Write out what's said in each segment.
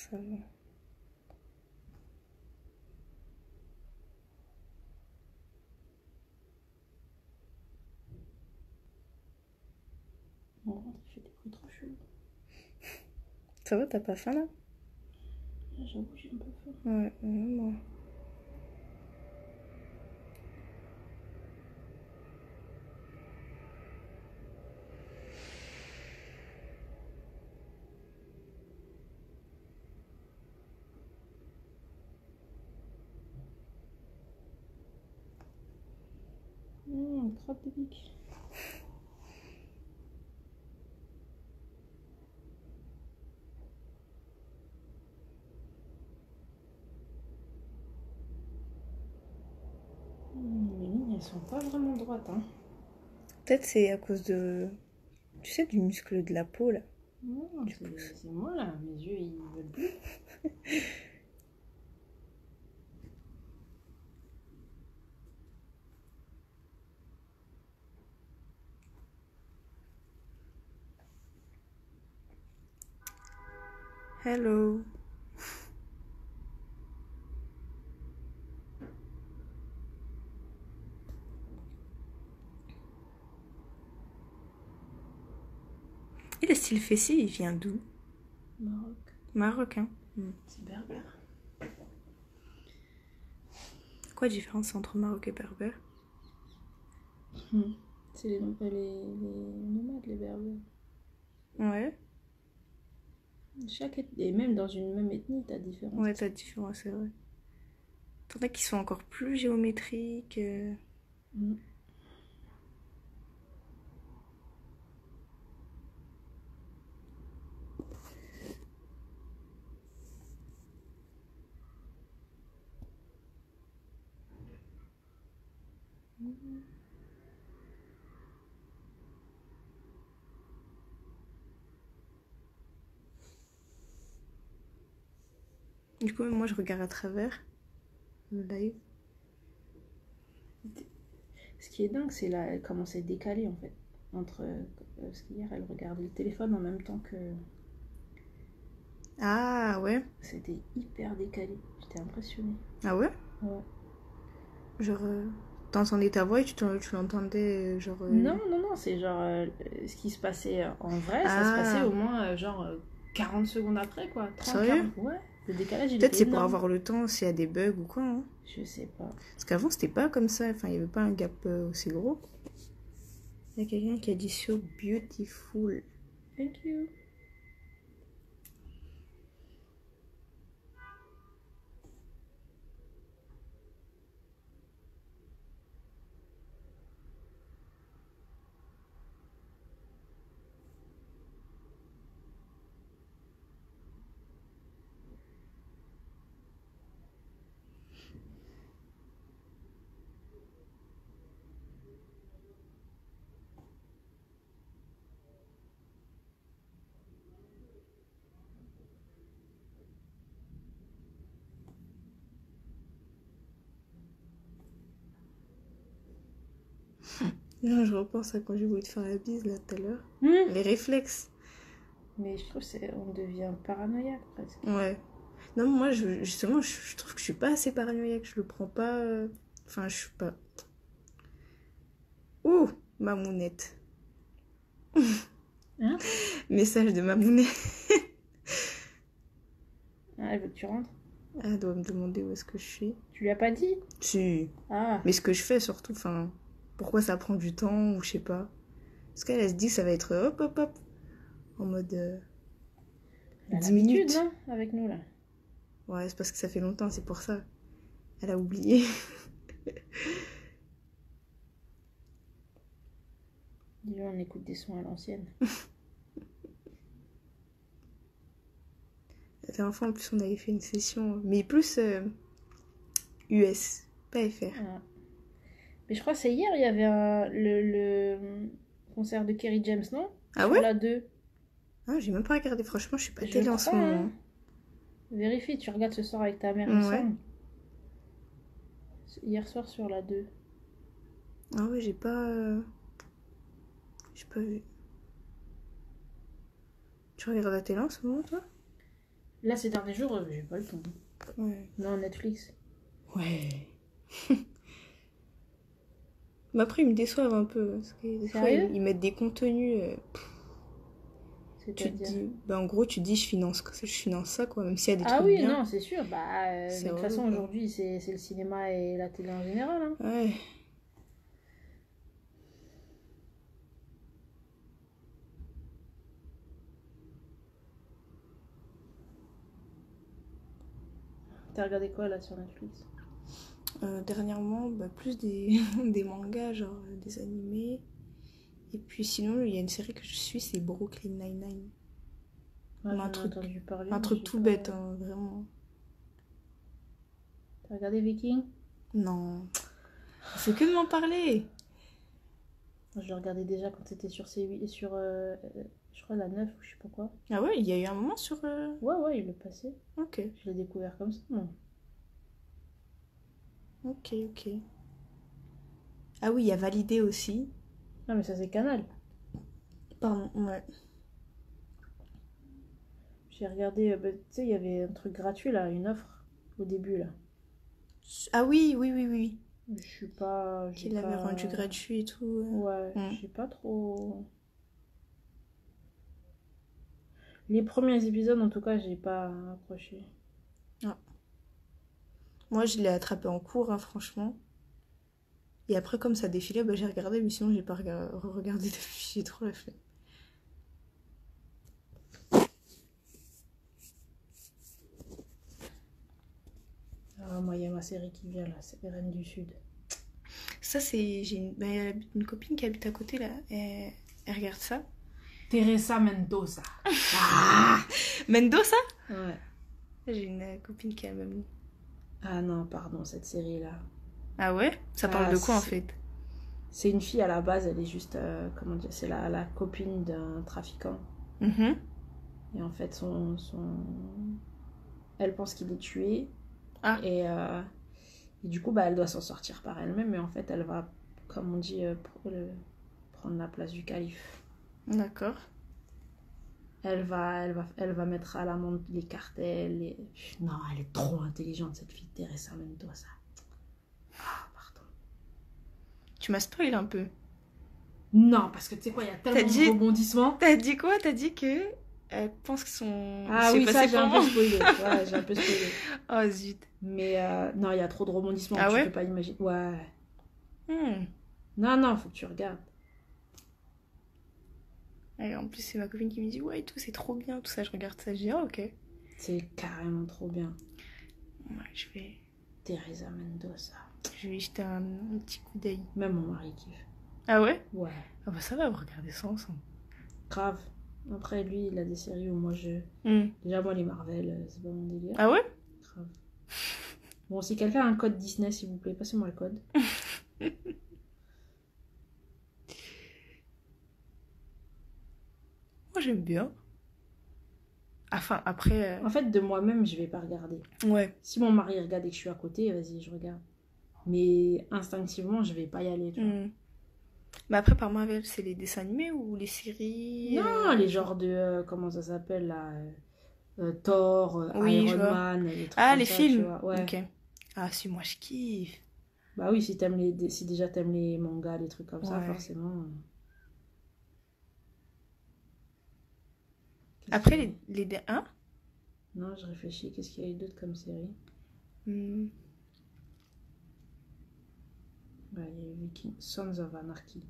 ça va. On rentre, il fait des bruits trop chelous. Ça va, t'as pas faim là? Là, j'avoue, j'ai un peu faim. Ouais, moi. Crotte de bique. Les lignes, elles sont pas vraiment droites, hein. Peut-être c'est à cause de... Tu sais, du muscle de la peau là. Non, c'est moi là, mes yeux ils veulent plus. Hello. Et le style fessier, il vient d'où? Maroc. Maroc, hein. C'est berbère. Quoi la différence entre Maroc et berbère? C'est les nomades, les berbères. Ouais. Et même dans une même ethnie, t'as différence. Ouais, t'as différence, c'est vrai. T'en as qui sont encore plus géométriques. Du coup, moi, je regarde à travers le live. Ce qui est dingue, c'est là, elle commence à être décalée en fait. Entre. Parce qu'hier, elle regardait le téléphone en même temps que. Ah, ouais. C'était hyper décalé. J'étais impressionnée. Ah ouais? Ouais. Genre, t'entendais ta voix et tu l'entendais, genre... Non, c'est genre. Ce qui se passait en vrai, ça se passait au moins, 40 secondes après, quoi. 30, Sérieux? 40. Ouais. Le décalage, il Peut-être était c'est pour énorme. avoir le temps s'il y a des bugs ou quoi, hein. Je sais pas. Parce qu'avant, c'était pas comme ça. Enfin, il n'y avait pas un gap aussi gros. Il y a quelqu'un qui a dit so beautiful. Thank you. Non, je repense à quand j'ai voulu te faire la bise là tout à l'heure. Les réflexes. Mais je trouve on devient paranoïaque presque. Ouais. Non, moi, justement, je trouve que je suis pas assez paranoïaque. Je le prends pas... Enfin, je suis pas... Ouh, Mamounette. Hein? Message de Mamounette. Ah, elle veut que tu rentres. Elle doit me demander où est-ce que je suis. Tu lui as pas dit? Si. Ah. Mais ce que je fais surtout, enfin... Pourquoi ça prend du temps ou je sais pas. Parce qu'elle, elle se dit que ça va être hop, hop, hop. En mode... Elle a 10 l'habitude, minutes. non? Avec nous, là. Ouais, c'est parce que ça fait longtemps, c'est pour ça. Elle a oublié. Dis-lui, on écoute des sons à l'ancienne. La dernière fois, en plus, on avait fait une session, mais plus US, pas FR. Ah. Mais je crois que c'est hier, il y avait le concert de Kerry James, non? Ah Sur ouais? la 2. Ah, j'ai même pas regardé, franchement, je suis pas Je télé en ce crois, moment. hein. Vérifie, tu regardes ce soir avec ta mère, il me Ouais. semble. Hier soir sur la 2. Ah ouais, j'ai pas vu. Tu regardes la télé en ce moment, toi? Là, ces derniers jours, j'ai pas le temps. Ouais. Non, Netflix. Ouais. Mais après, ils me déçoivent un peu. Parce que des fois, Sérieux? ils mettent des contenus. Tu te C'est-à-dire. dis. Bah, en gros, tu te dis, je finance ça, quoi. Même s'il y a des Ah trucs oui, bien. non, c'est sûr. Bah, mais C'est de toute relou, façon, quoi. aujourd'hui, c'est le cinéma et la télé en général. Hein. Ouais. T'as regardé quoi là sur Netflix? Dernièrement, bah, plus des, des mangas, genre des animés. Et puis sinon, il y a une série que je suis, c'est Brooklyn Nine-Nine. Ouais, Un j'en ai truc, entendu parler. un Mais truc j'ai tout pas- bête, hein, vraiment. T'as regardé Viking? Non. On fait que de m'en parler. Moi, je l'ai regardé déjà quand c'était sur C8 et sur, je crois, la 9 ou je sais pas quoi. Ah ouais, il y a eu un moment sur... Ouais, il le passait. Ok, Je l'ai découvert comme ça. Non. ok. Ah oui, il y a Validé aussi. Non, mais ça, c'est Canal. Pardon, ouais. J'ai regardé, bah, tu sais, il y avait un truc gratuit là, une offre au début là. Ah oui. Je suis pas. J'ai Qu'il l'avait pas... rendu gratuit et tout. Ouais, Mm. j'ai pas trop. Les premiers épisodes, en tout cas, j'ai pas accroché. Ah. Moi, je l'ai attrapé en cours, hein, franchement. Et après, comme ça défilait, bah, j'ai regardé, mais sinon, j'ai pas regardé depuis. J'ai trop la flemme. Ah, moi, il y a ma série qui vient là, c'est Les Reines du Sud. Ça, c'est. Bah, y a une copine qui habite à côté, là. Elle regarde ça. Teresa Mendoza. Mendoza. Ouais. J'ai une copine qui a le même nom. Ah non, pardon, cette série-là. Ah ouais? Ça parle Ah, de quoi, en c'est- fait? C'est une fille à la base, elle est juste, comment dire, c'est la copine d'un trafiquant. Mhm. Et en fait, elle pense qu'il est tué. Ah. Et du coup, bah, elle doit s'en sortir par elle-même. Mais en fait, elle va, comme on dit, prendre la place du calife. D'accord. Elle va mettre à l'amende les cartels. Non, elle est trop intelligente, cette fille, Teresa Mendoza. Ah, pardon. Tu m'as spoil un peu. Non, parce que tu sais quoi, il y a tellement dit- de rebondissements. T'as dit quoi? T'as dit que elle pense que son... Ah il oui, s'est ça, passé j'ai un comment? peu spoilé. Ouais, j'ai un peu spoilé. Oh zut. Mais non, il y a trop de rebondissements. Ah tu ouais? peux pas imaginer. Ouais. Hmm. Non, faut que tu regardes. Et en plus, c'est ma copine qui me dit ouais, et tout, c'est trop bien, tout ça. Je regarde ça, je dis ah, ok. C'est carrément trop bien. Ouais, je vais Teresa Mendoza. y jeter un petit coup d'œil. Même mon mari kiffe. Ah ouais? Ouais. Ah bah ça va, vous regardez ça ensemble. Grave. Après, lui, il a des séries où moi, Hmm. Déjà, moi, les Marvel, c'est pas mon délire. Ah ouais? Grave. Bon, si quelqu'un a un code Disney, s'il vous plaît, passez-moi le code. Moi j'aime bien. Enfin, après... En fait, de moi-même, je vais pas regarder. Ouais. Si mon mari regarde et que je suis à côté, vas-y, je regarde. Mais instinctivement, je vais pas y aller, tu vois. Hmm. Mais après, par Marvel, c'est les dessins animés ou les séries? Non, les genres de... comment ça s'appelle, là Thor, Oui, je Iron vois. Man, les trucs Ah, comme les ça, films. tu vois. Ouais. Ok. Ah si, moi je kiffe. Bah oui, si si déjà t'aimes les mangas, les trucs comme ça, Ouais. forcément. Qu'est-ce Après, qu'il y a les... Hein? Non, je réfléchis, qu'est-ce qu'il y a eu d'autre comme série? Hmm. Bah, il y a eu Sons of Anarchy.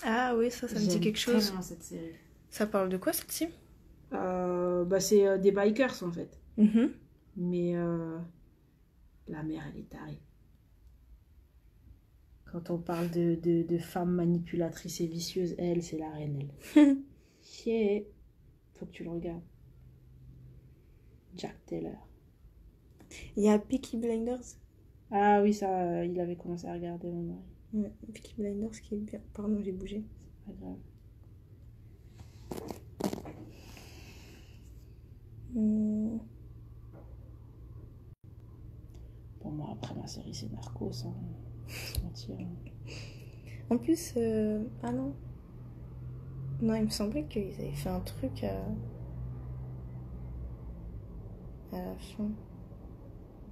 Ah oui, ça me dit J'aime quelque chose. tellement cette série. Ça parle de quoi, cette team? Bah, c'est des bikers en fait. Mhm. Mais la mère, elle est tarée. Quand on parle de femmes manipulatrices et vicieuses, elle, c'est la reine, elle. Chier. Faut que tu le regardes. Jack Taylor. Il y a Peaky Blinders. Ah oui, ça, il avait commencé à regarder mon mari. Ouais, Peaky Blinders qui est bien. Pardon, j'ai bougé. Pas grave. Hmm. Pour moi, après ma série, c'est Narcos. Hein. Sans mentir. En plus, ah non. Non, il me semblait qu'ils avaient fait un truc. à la fin.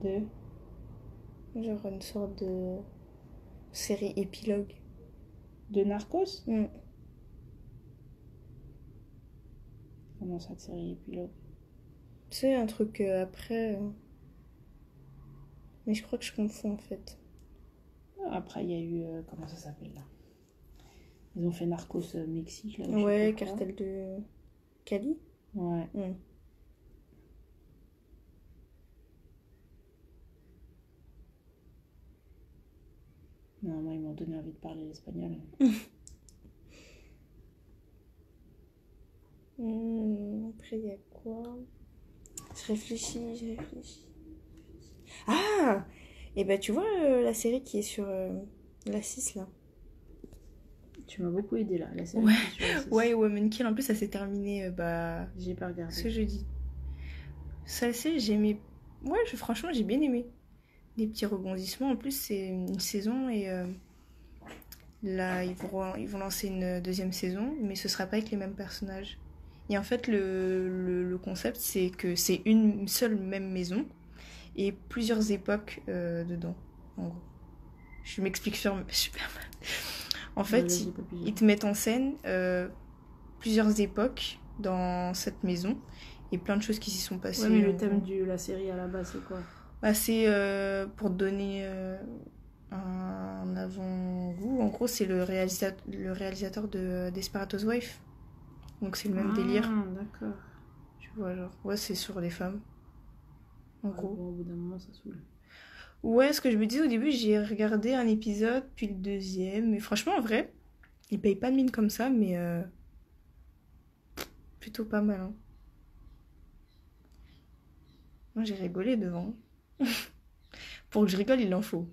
De... Genre une sorte de série épilogue. De Narcos? Mm. Comment ça, de série épilogue? Tu sais, un truc après. Mais je crois que je confonds en fait. Après, il y a eu... comment ça s'appelle là? Ils ont fait Narcos Mexique, là. Ouais, cartel de Cali. Ouais. Mm. Non, moi, ils m'ont donné envie de parler l'espagnol. Après, il y a quoi? Je réfléchis. Ah! Et bah, tu vois la série qui est sur la 6 là? Tu m'as beaucoup aidé là, la série Ouais. qui est sur la 6. Ouais, Woman Kill, en plus, ça s'est terminé J'ai pas regardé. ce jeudi. Ça, c'est, j'ai aimé. Ouais, franchement, j'ai bien aimé. Des petits rebondissements. En plus, c'est une saison et là, ils vont lancer une deuxième saison, mais ce sera pas avec les mêmes personnages. Et en fait, le concept, c'est que c'est une seule même maison et plusieurs époques dedans, en gros. Je m'explique super mal. En fait, Ouais, j'ai pas pigé. ils te mettent en scène plusieurs époques dans cette maison et plein de choses qui s'y sont passées. Ouais, mais le en thème gros. de la série à la base, c'est quoi? Bah, c'est pour te donner un avant-goût. En gros, c'est le réalisateur de Desperato's Wife. Donc c'est le même délire. D'accord. Tu vois, genre, ouais, c'est sur les femmes. En Ouais, gros. bon, au bout d'un moment, ça saoule. Ouais, ce que je me disais au début, j'ai regardé un épisode, puis le deuxième. Et franchement, en vrai, il paye pas de mine comme ça, mais plutôt pas mal. Hein. Moi, j'ai rigolé devant. Pour que je rigole, il en faut.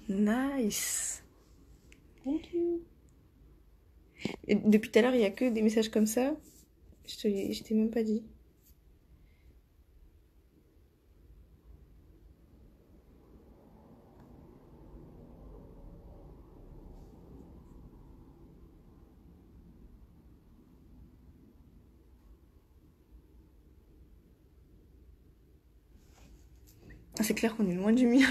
Nice. Thank you. Et depuis tout à l'heure, il y a que des messages comme ça. Je t'ai même pas dit. Ah, c'est clair qu'on est loin du mien.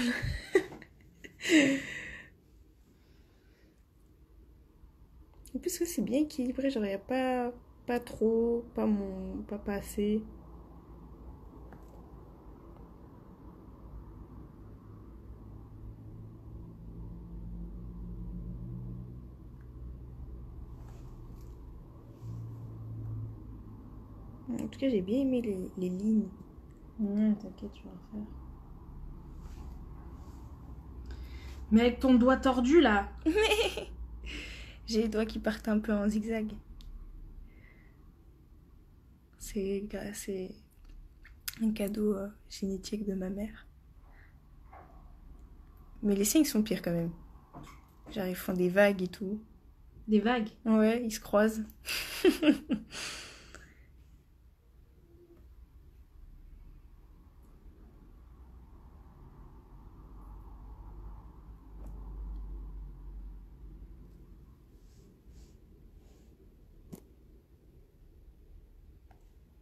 En plus, ouais, c'est bien équilibré. Genre, il n'y a pas trop, pas assez. En tout cas, j'ai bien aimé les lignes. Ouais, t'inquiète, je vais refaire. Mais avec ton doigt tordu là. J'ai les doigts qui partent un peu en zigzag. C'est un cadeau génétique de ma mère. Mais les siens, ils sont pires quand même. Genre, ils font des vagues et tout. Des vagues. Ouais, ils se croisent.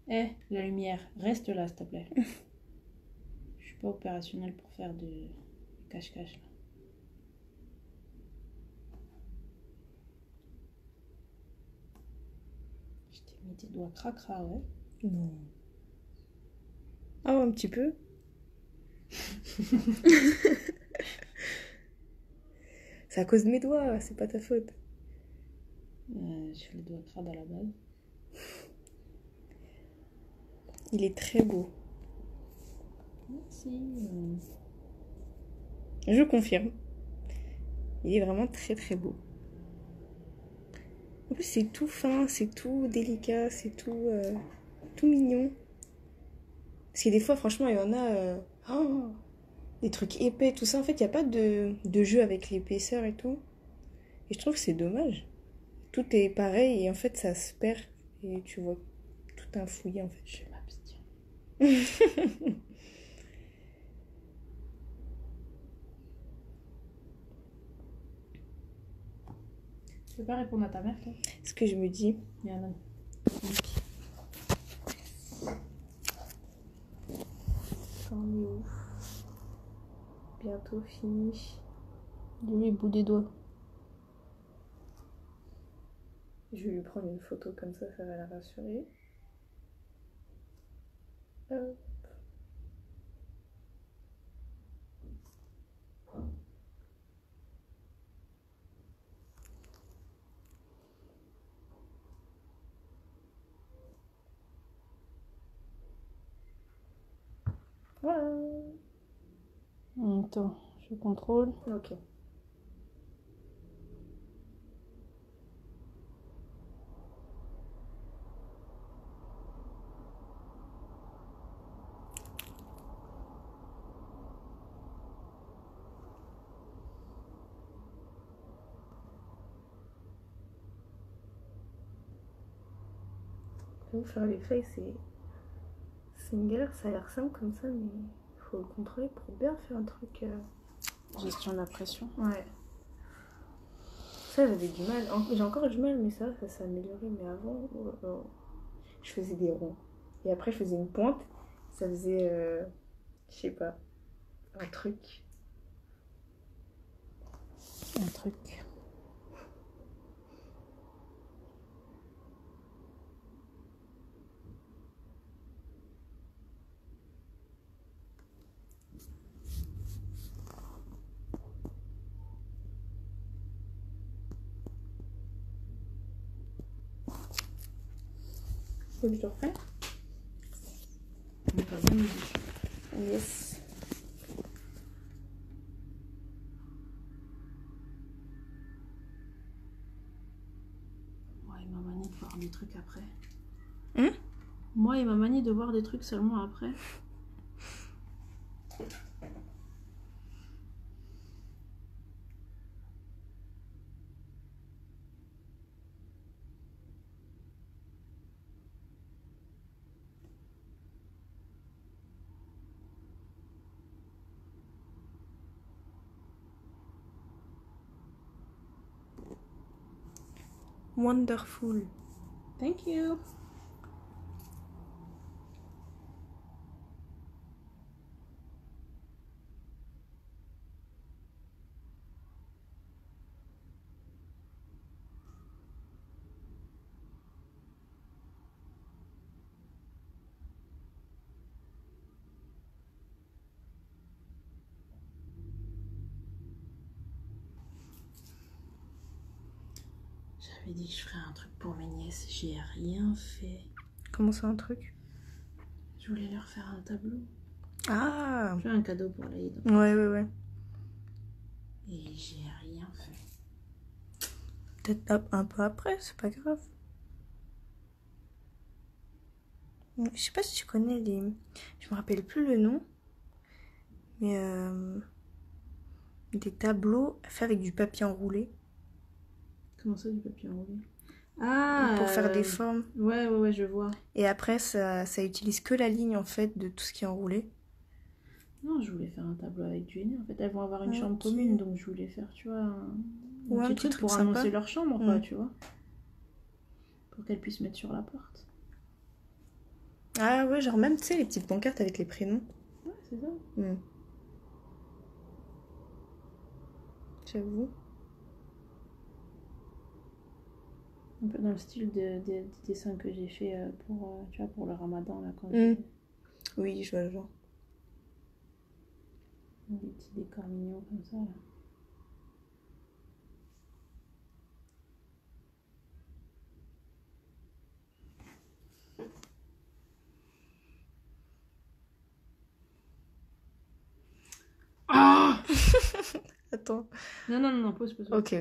Eh, la lumière, reste là, s'il te plaît. Je suis pas opérationnelle pour faire de cache-cache là. Je t'ai mis tes doigts cracra, ouais. Non. Ah, un petit peu. C'est à cause de mes doigts, c'est pas ta faute. J'ai les doigts crades à la base. Il est très beau. Merci. Je confirme. Il est vraiment très très beau. En plus, c'est tout fin, c'est tout délicat, c'est tout mignon. Parce que des fois, franchement, il y en a des trucs épais, tout ça. En fait, il n'y a pas de jeu avec l'épaisseur et tout. Et je trouve que c'est dommage. Tout est pareil et en fait, ça se perd. Et tu vois tout un fouillis en fait. Je vais m'abstenir. Tu peux pas répondre à ta mère, toi? Ce que je me dis. Il y en a. bientôt fini. Lui, bout des doigts. Je vais lui prendre une photo comme ça va la rassurer. Hop. Voilà. Attends, je contrôle. Ok. J'avoue, faire les feuilles, c'est une galère. Ça a l'air simple comme ça, mais il faut le contrôler pour bien faire un truc. Gestion de la pression. Ouais. Ça, j'avais du mal. J'ai encore du mal, mais ça s'est amélioré. Mais avant, je faisais des ronds. Et après, je faisais une pointe. Ça faisait, je sais pas, un truc. Un truc. Faut que je te refasse. On va bien Yes. Moi, il m'a manié de voir des trucs après. Hum? Moi, il m'a manié de voir des trucs seulement après. Wonderful. Thank you. J'avais dit que je ferais un truc pour mes nièces. J'ai rien fait. Comment ça, un truc? Je voulais leur faire un tableau. Ah! Je fais un cadeau pour l'Aïd. Ouais. Et j'ai rien fait. Peut-être un peu après, c'est pas grave. Je sais pas si tu connais les... Je me rappelle plus le nom. Mais des tableaux faits avec du papier enroulé. Comment ça, du papier enroulé? Ah, pour faire des formes. Ouais, je vois. Et après, ça utilise que la ligne, en fait, de tout ce qui est enroulé. Non, je voulais faire un tableau avec du henné. En fait, elles vont avoir une chambre Ok. commune, donc je voulais faire, tu vois, Ouais, petit truc pour sympa. annoncer leur chambre, quoi, tu vois. Pour qu'elles puissent mettre sur la porte. Ah ouais, genre même, tu sais, les petites pancartes avec les prénoms. Ouais, c'est ça. J'avoue. Un peu dans le style des dessins que j'ai fait pour, tu vois, pour le ramadan, là, quand Oui, je vois le genre. des petits décors mignons comme ça, là. Ah Attends. Non, pause. Ok.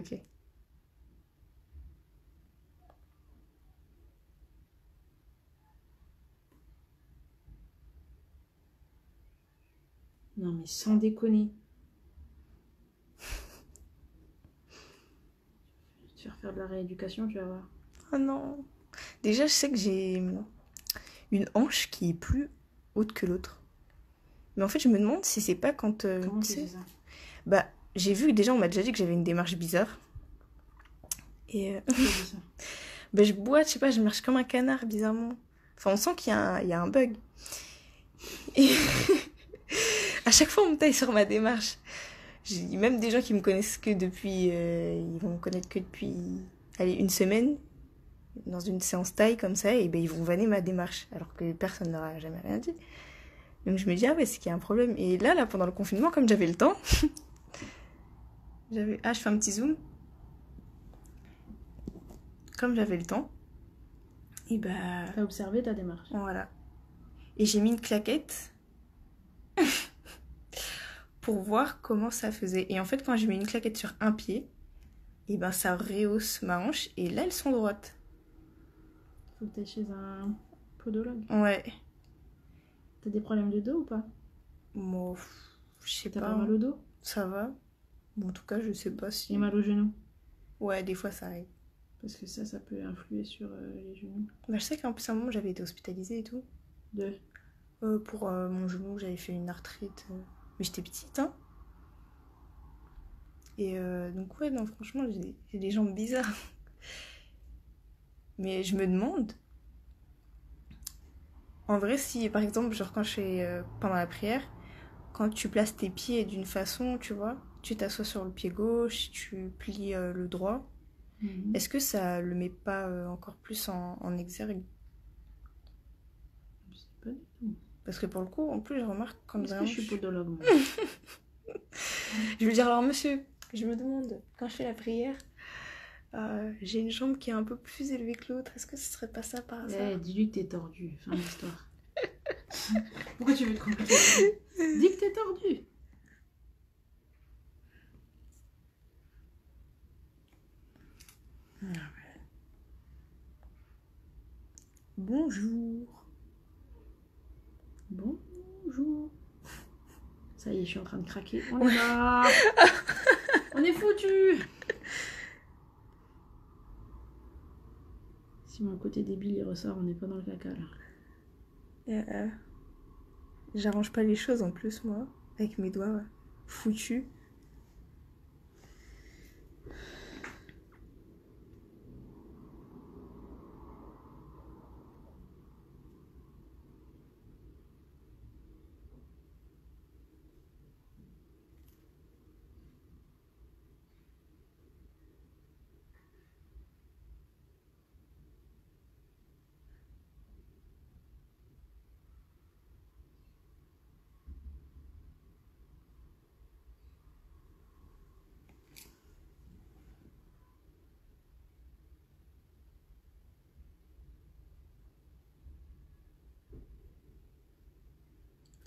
Non, mais sans déconner. Tu vas refaire de la rééducation, tu vas voir. Oh non. Déjà, je sais que j'ai une hanche qui est plus haute que l'autre. Mais en fait, je me demande si c'est pas quand... Comment tu tu sais, fais ça? Bah, j'ai vu, déjà, on m'a déjà dit que j'avais une démarche bizarre. Et Qui a dit ça? bah, je boite, je sais pas, je marche comme un canard, bizarrement. Enfin, on sent qu'il y a un bug. Et À chaque fois, on me taille sur ma démarche. Même des gens qui me connaissent que depuis... ils vont me connaître que depuis... Allez, une semaine, dans une séance taille comme ça, et ben ils vont vanner ma démarche, alors que personne n'aura jamais rien dit. Donc je me dis, ah ouais, c'est qu'il y a un problème. Et là, pendant le confinement, comme j'avais le temps, je fais un petit zoom. Comme j'avais le temps, et bah... T'as observé ta démarche. Voilà. Et j'ai mis une claquette pour voir comment ça faisait. Et en fait, quand je mets une claquette sur un pied, et ben ça rehausse ma hanche, et là, elles sont droites. Faut que t'ailles chez un podologue. Ouais. T'as des problèmes de dos ou pas? Bon, je sais T'as pas. pas mal au dos? Ça va. Bon, en tout cas, je sais pas si... Et mal au genou? Ouais, des fois, ça arrive. Parce que ça peut influer sur les genoux. Bah, je sais qu'en plus, à un moment, j'avais été hospitalisée et tout. Pour mon genou, j'avais fait une arthrite. Mais j'étais petite, hein. Et donc, ouais, non, franchement, j'ai des jambes bizarres. Mais je me demande... En vrai, si, par exemple, genre quand je fais pendant la prière, quand tu places tes pieds d'une façon, tu vois, tu t'assois sur le pied gauche, tu plies le droit, est-ce que ça le met pas encore plus en exergue? Je sais pas du tout. Parce que pour le coup, en plus, je remarque quand Est-ce vraiment... que je suis podologue, moi? Je veux dire, alors monsieur, je me demande, quand je fais la prière, j'ai une jambe qui est un peu plus élevée que l'autre, est-ce que ce serait pas ça par hasard? Dis-lui que t'es tordu, fin de l'histoire. Pourquoi tu veux te compliquer? Dis que t'es tordu. Bonjour. Bonjour. Ça y est, je suis en train de craquer. On est là. On est foutu. Si mon côté débile il ressort, on n'est pas dans le caca là. J'arrange pas les choses en plus, moi, avec mes doigts foutus.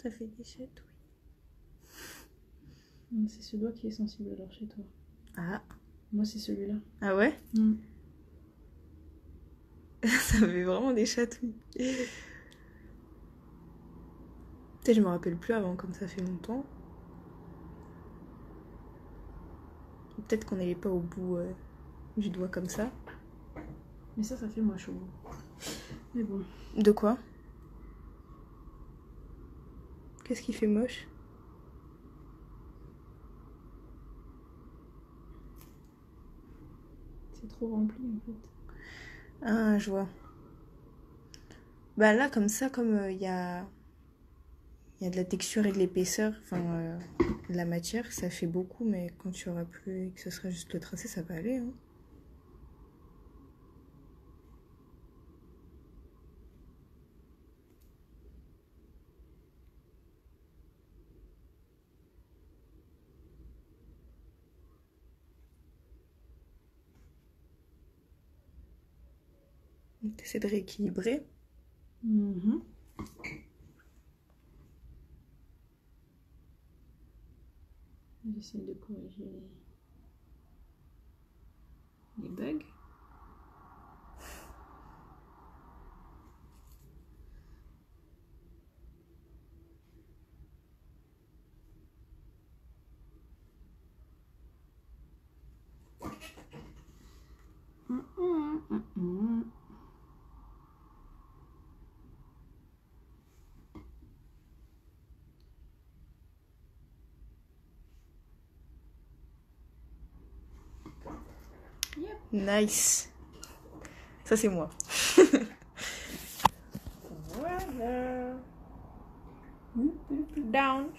Ça fait des chatouilles. C'est ce doigt qui est sensible alors chez toi. Ah. Moi c'est celui-là. Ah ouais? Ça fait vraiment des chatouilles. Peut-être je me rappelle plus avant, comme ça fait longtemps. Peut-être qu'on n'allait pas au bout du doigt comme ça. Mais ça fait moins chaud. Mais bon. De quoi? Qu'est-ce qui fait moche? C'est trop rempli en fait. Ah, je vois. Bah là, comme ça, comme il y a de la texture et de l'épaisseur, enfin, de la matière, ça fait beaucoup, mais quand tu auras plus et que ce sera juste le tracé, ça va aller, hein. T'essaies de rééquilibrer. J'essaie de corriger les bugs. Nice. Ça, c'est moi. Voilà. Down.